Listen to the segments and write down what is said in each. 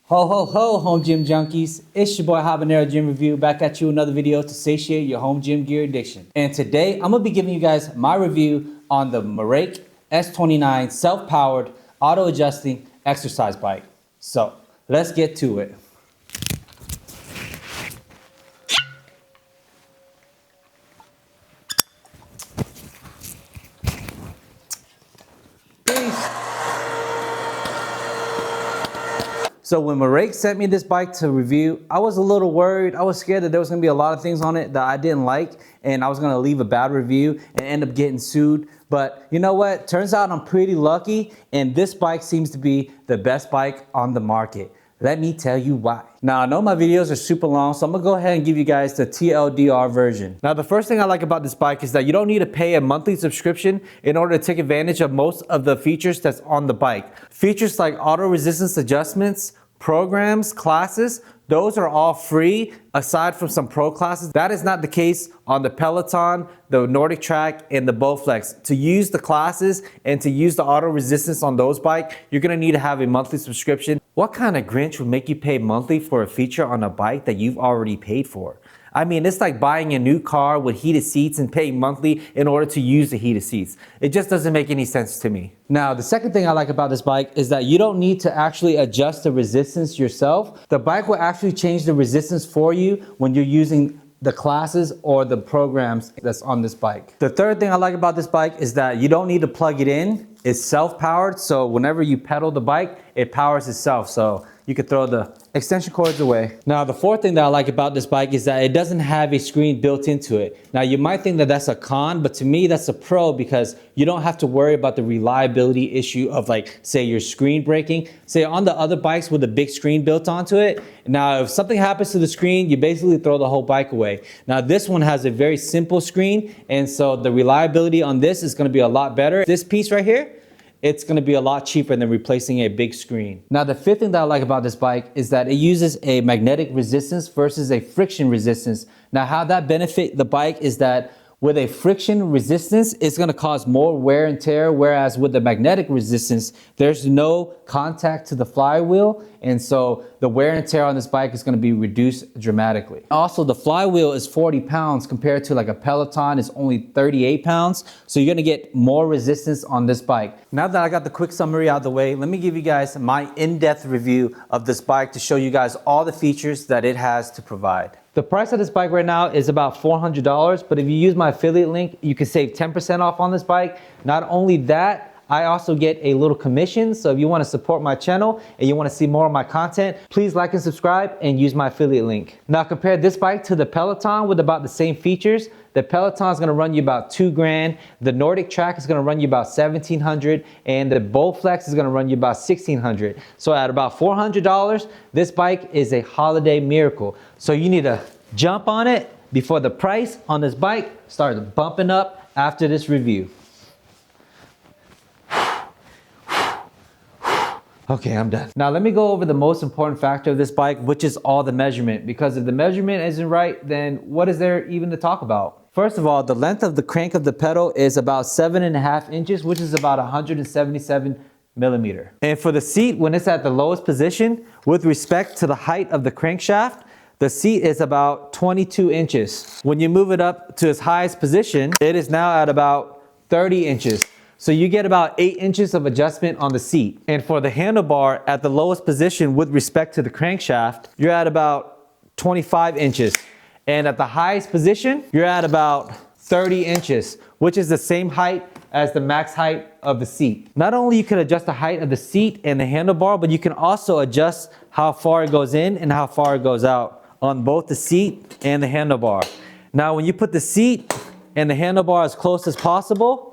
Ho ho ho, home gym junkies. It's your boy Habanero Gym Review back at you another video to satiate your home gym gear addiction. And today I'm gonna be giving you guys my review on the Merach S29 self-powered auto adjusting exercise bike. So let's get to it. So when Merach sent me this bike to review, I was a little worried. I was scared that there was gonna be a lot of things on it that I didn't like and I was gonna leave a bad review and end up getting sued. But you know what? Turns out I'm pretty lucky and this bike seems to be the best bike on the market. Let me tell you why. Now, I know my videos are super long, so I'm gonna go ahead and give you guys the TLDR version. Now, the first thing I like about this bike is that you don't need to pay a monthly subscription in order to take advantage of most of the features that's on the bike. Features like auto resistance adjustments, programs, classes, those are all free aside from some pro classes. That is not the case on the Peloton, the Nordic Track, and the Bowflex. To use the classes and to use the auto resistance on those bikes, you're gonna need to have a monthly subscription. What kind of Grinch would make you pay monthly for a feature on a bike that you've already paid for? I mean, it's like buying a new car with heated seats and paying monthly in order to use the heated seats. It just doesn't make any sense to me. Now, the second thing I like about this bike is that you don't need to actually adjust the resistance yourself. The bike will actually change the resistance for you when you're using the classes or the programs that's on this bike. The third thing I like about this bike is that you don't need to plug it in. It's self-powered, so whenever you pedal the bike, it powers itself. So you could throw the extension cords away. Now, the fourth thing that I like about this bike is that it doesn't have a screen built into it. Now, you might think that that's a con, but to me, that's a pro because you don't have to worry about the reliability issue of like, say your screen breaking. Say on the other bikes with a big screen built onto it. Now, if something happens to the screen, you basically throw the whole bike away. Now, this one has a very simple screen, and so the reliability on this is gonna be a lot better. This piece right here, it's gonna be a lot cheaper than replacing a big screen. Now, the fifth thing that I like about this bike is that it uses a magnetic resistance versus a friction resistance. Now, how that benefit the bike is that with a friction resistance, it's gonna cause more wear and tear, whereas with the magnetic resistance, there's no contact to the flywheel, and so the wear and tear on this bike is gonna be reduced dramatically. Also, the flywheel is 40 pounds compared to like a Peloton is only 38 pounds, so you're gonna get more resistance on this bike. Now that I got the quick summary out of the way, let me give you guys my in-depth review of this bike to show you guys all the features that it has to provide. The price of this bike right now is about $400, but if you use my affiliate link, you can save 10% off on this bike. Not only that, I also get a little commission. So if you want to support my channel and you want to see more of my content, please like and subscribe and use my affiliate link. Now compare this bike to the Peloton with about the same features. The Peloton is going to run you about $2 grand. The Nordic Track is going to run you about $1,700, and the Bowflex is going to run you about $1,600. So at about $400, this bike is a holiday miracle. So you need to jump on it before the price on this bike starts bumping up after this review. Okay, I'm done. Now let me go over the most important factor of this bike, which is all the measurement. Because if the measurement isn't right, then what is there even to talk about? First of all, the length of the crank of the pedal is about 7.5 inches, which is about 177 millimeter. And for the seat, when it's at the lowest position, with respect to the height of the crankshaft, the seat is about 22 inches. When you move it up to its highest position, it is now at about 30 inches. So you get about 8 inches of adjustment on the seat. And for the handlebar at the lowest position with respect to the crankshaft, you're at about 25 inches. And at the highest position, you're at about 30 inches, which is the same height as the max height of the seat. Not only you can adjust the height of the seat and the handlebar, but you can also adjust how far it goes in and how far it goes out on both the seat and the handlebar. Now, when you put the seat and the handlebar as close as possible,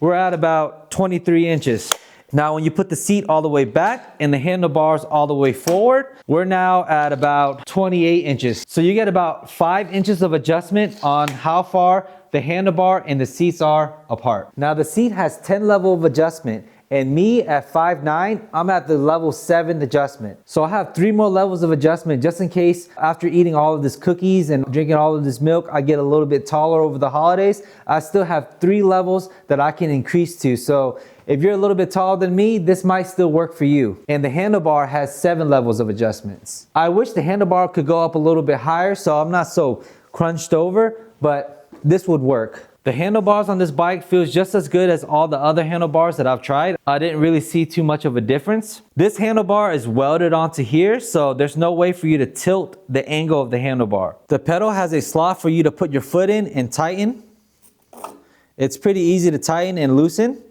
we're at about 23 inches. Now, when you put the seat all the way back and the handlebars all the way forward, we're now at about 28 inches. So you get about 5 inches of adjustment on how far the handlebar and the seats are apart. Now, the seat has 10 levels of adjustment, And me at 5'9", I'm at the level 7 adjustment. So I have 3 more levels of adjustment just in case after eating all of this cookies and drinking all of this milk, I get a little bit taller over the holidays. I still have 3 levels that I can increase to. So if you're a little bit taller than me, this might still work for you. And the handlebar has 7 levels of adjustments. I wish the handlebar could go up a little bit higher so I'm not so crunched over, but this would work. The handlebars on this bike feels just as good as all the other handlebars that I've tried. I didn't really see too much of a difference. This handlebar is welded onto here, so there's no way for you to tilt the angle of the handlebar. The pedal has a slot for you to put your foot in and tighten. It's pretty easy to tighten and loosen.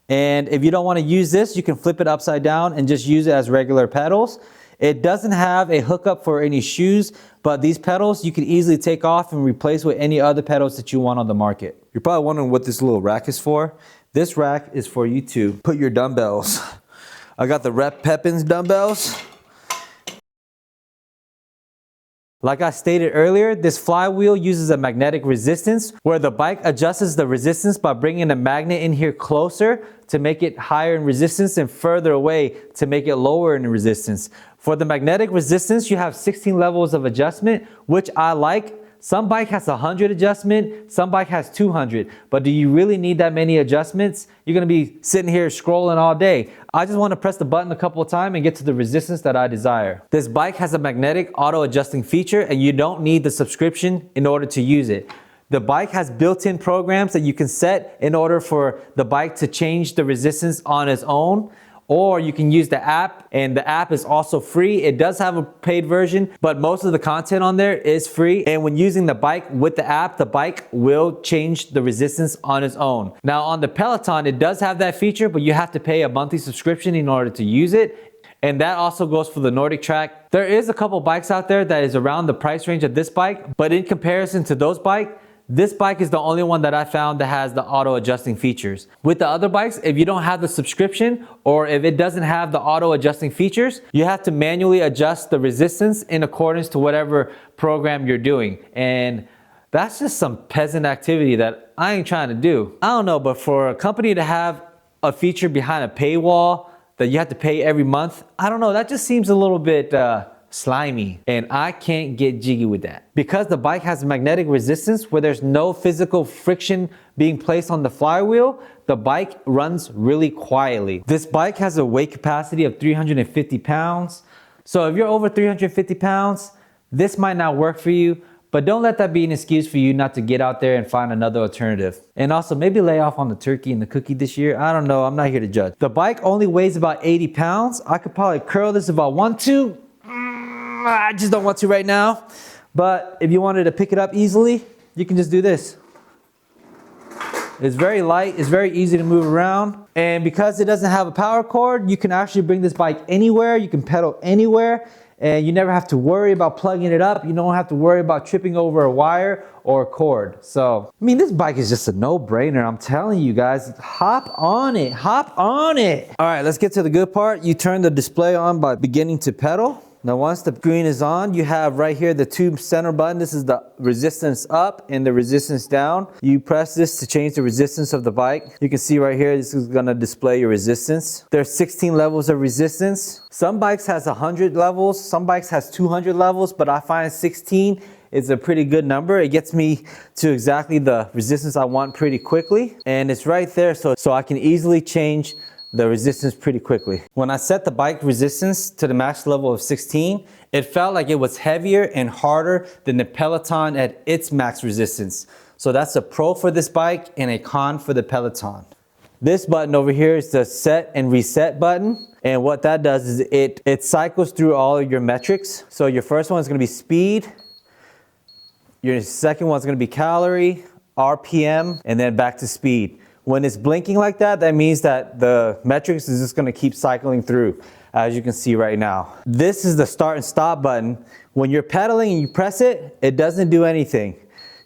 And if you don't want to use this, you can flip it upside down and just use it as regular pedals. It doesn't have a hookup for any shoes, but these pedals you can easily take off and replace with any other pedals that you want on the market. You're probably wondering what this little rack is for. This rack is for you to put your dumbbells. I got the Rep Pepins dumbbells. Like I stated earlier, this flywheel uses a magnetic resistance where the bike adjusts the resistance by bringing a magnet in here closer to make it higher in resistance and further away to make it lower in resistance. For the magnetic resistance, you have 16 levels of adjustment, which I like. Some bike has 100 adjustment, some bike has 200, but do you really need that many adjustments? You're gonna be sitting here scrolling all day. I just wanna press the button a couple of times and get to the resistance that I desire. This bike has a magnetic auto adjusting feature and you don't need the subscription in order to use it. The bike has built-in programs that you can set in order for the bike to change the resistance on its own. Or you can use the app, and the app is also free. It does have a paid version, but most of the content on there is free. And when using the bike with the app, the bike will change the resistance on its own. Now on the Peloton, it does have that feature, but you have to pay a monthly subscription in order to use it. And that also goes for the Nordic Track. There is a couple bikes out there that is around the price range of this bike, but in comparison to those bikes, this bike is the only one that I found that has the auto adjusting features. With the other bikes, if you don't have the subscription or if it doesn't have the auto adjusting features, you have to manually adjust the resistance in accordance to whatever program you're doing. And that's just some peasant activity that I ain't trying to do. I don't know, but for a company to have a feature behind a paywall that you have to pay every month, I don't know, that just seems a little bit slimy, and I can't get jiggy with that. Because the bike has magnetic resistance where there's no physical friction being placed on the flywheel, the bike runs really quietly. This bike has a weight capacity of 350 pounds. So if you're over 350 pounds, this might not work for you, but don't let that be an excuse for you not to get out there and find another alternative. And also maybe lay off on the turkey and the cookie this year. I don't know, I'm not here to judge. The bike only weighs about 80 pounds. I could probably curl this if I want to. I just don't want to right now. But if you wanted to pick it up easily, you can just do this. It's very light, it's very easy to move around. And because it doesn't have a power cord, you can actually bring this bike anywhere, you can pedal anywhere, and you never have to worry about plugging it up. You don't have to worry about tripping over a wire or a cord. So, I mean, this bike is just a no-brainer. I'm telling you guys, hop on it, hop on it. All right, let's get to the good part. You turn the display on by beginning to pedal. Now once the screen is on, you have right here the two center button. This is the resistance up and the resistance down. You press this to change the resistance of the bike. You can see right here, this is gonna display your resistance. There's 16 levels of resistance. Some bikes has 100 levels, some bikes has 200 levels, but I find 16 is a pretty good number. It gets me to exactly the resistance I want pretty quickly. And it's right there so I can easily change the resistance pretty quickly. When I set the bike resistance to the max level of 16, it felt like it was heavier and harder than the Peloton at its max resistance. So that's a pro for this bike and a con for the Peloton. This button over here is the set and reset button. And what that does is it cycles through all of your metrics. So your first one is gonna be speed. Your second one is gonna be calorie, RPM, and then back to speed. When it's blinking like that, that means that the metrics is just gonna keep cycling through, as you can see right now. This is the start and stop button. When you're pedaling and you press it, it doesn't do anything.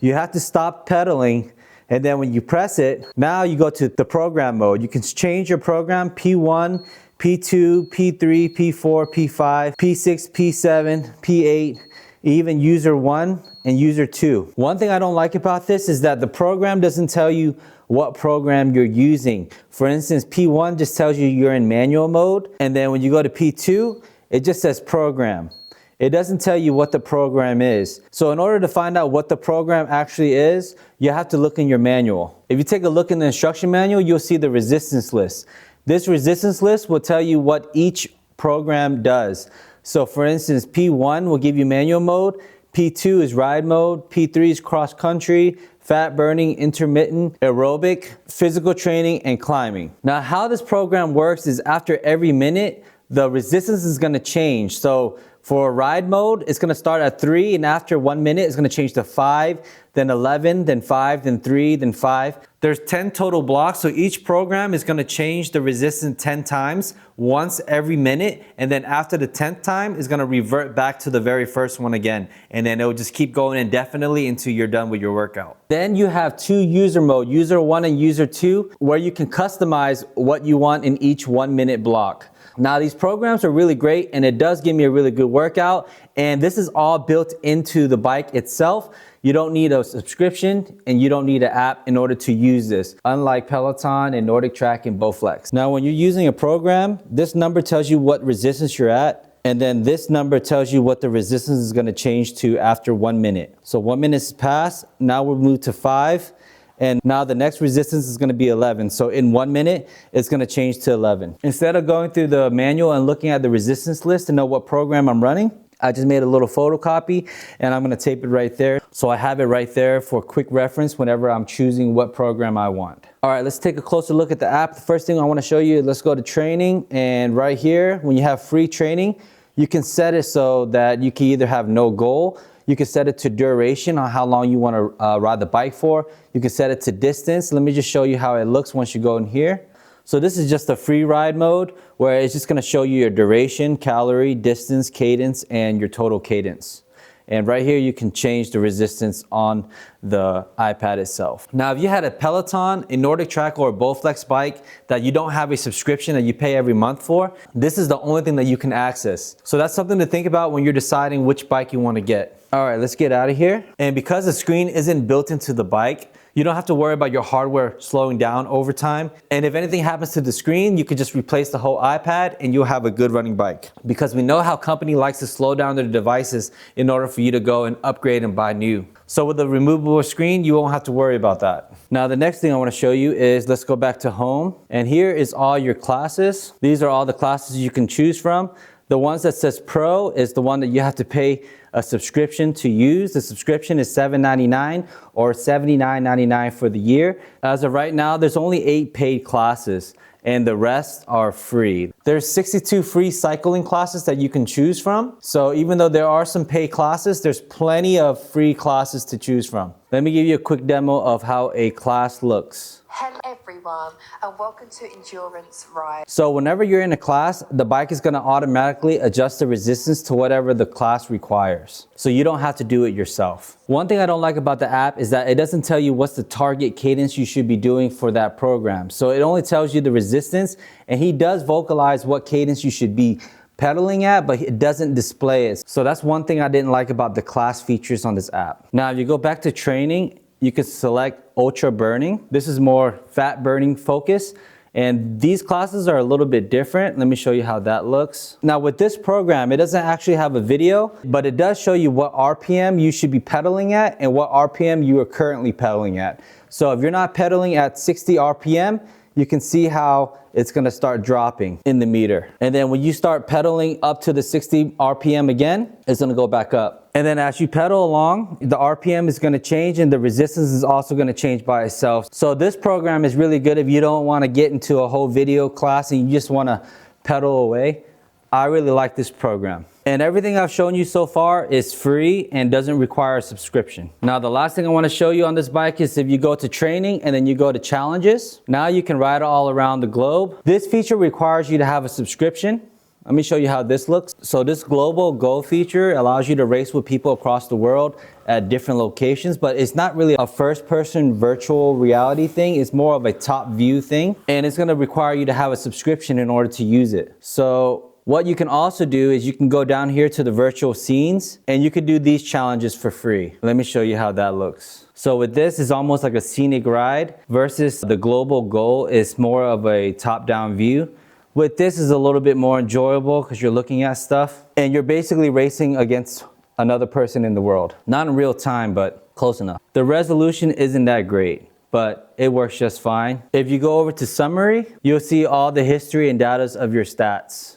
You have to stop pedaling, and then when you press it, now you go to the program mode. You can change your program, P1, P2, P3, P4, P5, P6, P7, P8, even user 1 and user 2. One thing I don't like about this is that the program doesn't tell you what program you're using. For instance, P1 just tells you you're in manual mode, and then when you go to P2, it just says program. It doesn't tell you what the program is. So in order to find out what the program actually is, you have to look in your manual. If you take a look in the instruction manual, you'll see the resistance list. This resistance list will tell you what each program does. So for instance, P1 will give you manual mode, P2 is ride mode, P3 is cross country, fat burning, intermittent, aerobic, physical training, and climbing. Now how this program works is after every minute, the resistance is gonna change. So for ride mode, it's gonna start at 3, and after 1 minute, it's gonna change to 5, then 11, then 5, then 3, then 5. There's 10 total blocks, so each program is gonna change the resistance 10 times, once every minute, and then after the 10th time, it's gonna revert back to the very first one again, and then it'll just keep going indefinitely until you're done with your workout. Then you have 2 user mode, user 1 and user 2, where you can customize what you want in each 1 minute block. Now these programs are really great, and it does give me a really good workout, and this is all built into the bike itself. You don't need a subscription and you don't need an app in order to use this, unlike Peloton and Nordic Track and Bowflex. Now when you're using a program, this number tells you what resistance you're at, and then this number tells you what the resistance is gonna change to after 1 minute. So 1 minute has passed, now we'll move to 5, and now the next resistance is gonna be 11. So in 1 minute, it's gonna change to 11. Instead of going through the manual and looking at the resistance list to know what program I'm running, I just made a little photocopy and I'm gonna tape it right there. So I have it right there for quick reference whenever I'm choosing what program I want. All right, let's take a closer look at the app. The first thing I wanna show you, let's go to training, and right here, when you have free training, you can set it so that you can either have no goal, you can set it to duration on how long you want to ride the bike for. You can set it to distance. Let me just show you how it looks once you go in here. So this is just a free ride mode where it's just going to show you your duration, calorie, distance, cadence, and your total cadence. And right here, you can change the resistance on the iPad itself. Now, if you had a Peloton, a Nordic Track, or a Bowflex bike that you don't have a subscription that you pay every month for, this is the only thing that you can access. So that's something to think about when you're deciding which bike you want to get. All right, let's get out of here. And because the screen isn't built into the bike, you don't have to worry about your hardware slowing down over time. And if anything happens to the screen, you could just replace the whole iPad and you'll have a good running bike. Because we know how company likes to slow down their devices in order for you to go and upgrade and buy new. So with a removable screen, you won't have to worry about that. Now the next thing I want to show you is, let's go back to home. And here is all your classes. These are all the classes you can choose from. The ones that says Pro is the one that you have to pay a subscription to use. The subscription is $7.99 or $79.99 for the year. As of right now, there's only 8 paid classes and the rest are free. There's 62 free cycling classes that you can choose from. So even though there are some paid classes, there's plenty of free classes to choose from. Let me give you a quick demo of how a class looks. Hello everyone, and welcome to Endurance Ride. So whenever you're in a class, the bike is gonna automatically adjust the resistance to whatever the class requires. So you don't have to do it yourself. One thing I don't like about the app is that it doesn't tell you what's the target cadence you should be doing for that program. So it only tells you the resistance, and he does vocalize what cadence you should be pedaling at, but it doesn't display it. So that's one thing I didn't like about the class features on this app. Now, if you go back to training, you can select ultra burning. This is more fat burning focus. And these classes are a little bit different. Let me show you how that looks. Now with this program, it doesn't actually have a video, but it does show you what RPM you should be pedaling at and what RPM you are currently pedaling at. So if you're not pedaling at 60 RPM, you can see how it's gonna start dropping in the meter. And then when you start pedaling up to the 60 RPM again, it's gonna go back up. And then as you pedal along, the RPM is gonna change and the resistance is also gonna change by itself. So this program is really good if you don't wanna get into a whole video class and you just wanna pedal away. I really like this program. And everything I've shown you so far is free and doesn't require a subscription. Now the last thing I want to show you on this bike is if you go to training and then you go to challenges, now you can ride all around the globe. This feature requires you to have a subscription. Let me show you how this looks. So this global go feature allows you to race with people across the world at different locations, but it's not really a first-person virtual reality thing. It's more of a top view thing, and it's gonna require you to have a subscription in order to use it. So What you can also do is you can go down here to the virtual scenes and you can do these challenges for free. Let me show you how that looks. So with this, it's almost like a scenic ride versus the global goal is more of a top-down view. With this is a little bit more enjoyable because you're looking at stuff and you're basically racing against another person in the world. Not in real time, but close enough. The resolution isn't that great, but it works just fine. If you go over to summary, you'll see all the history and data of your stats.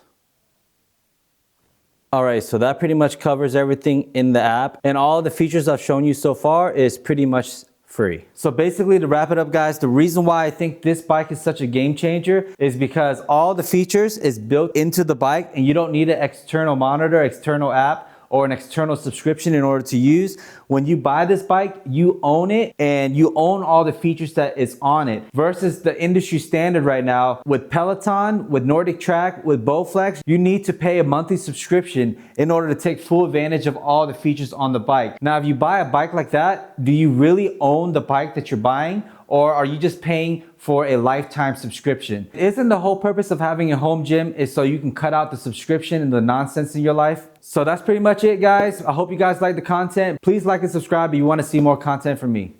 All right, so that pretty much covers everything in the app, and all the features I've shown you so far is pretty much free. So basically, to wrap it up, guys, the reason why I think this bike is such a game changer is because all the features is built into the bike and you don't need an external monitor, external app, or an external subscription in order to use. When you buy this bike, you own it and you own all the features that is on it versus the industry standard right now with Peloton, with Nordic Track, with Bowflex, you need to pay a monthly subscription in order to take full advantage of all the features on the bike. Now, if you buy a bike like that, do you really own the bike that you're buying? Or are you just paying for a lifetime subscription? Isn't the whole purpose of having a home gym is so you can cut out the subscription and the nonsense in your life? So that's pretty much it, guys. I hope you guys like the content. Please like and subscribe if you want to see more content from me.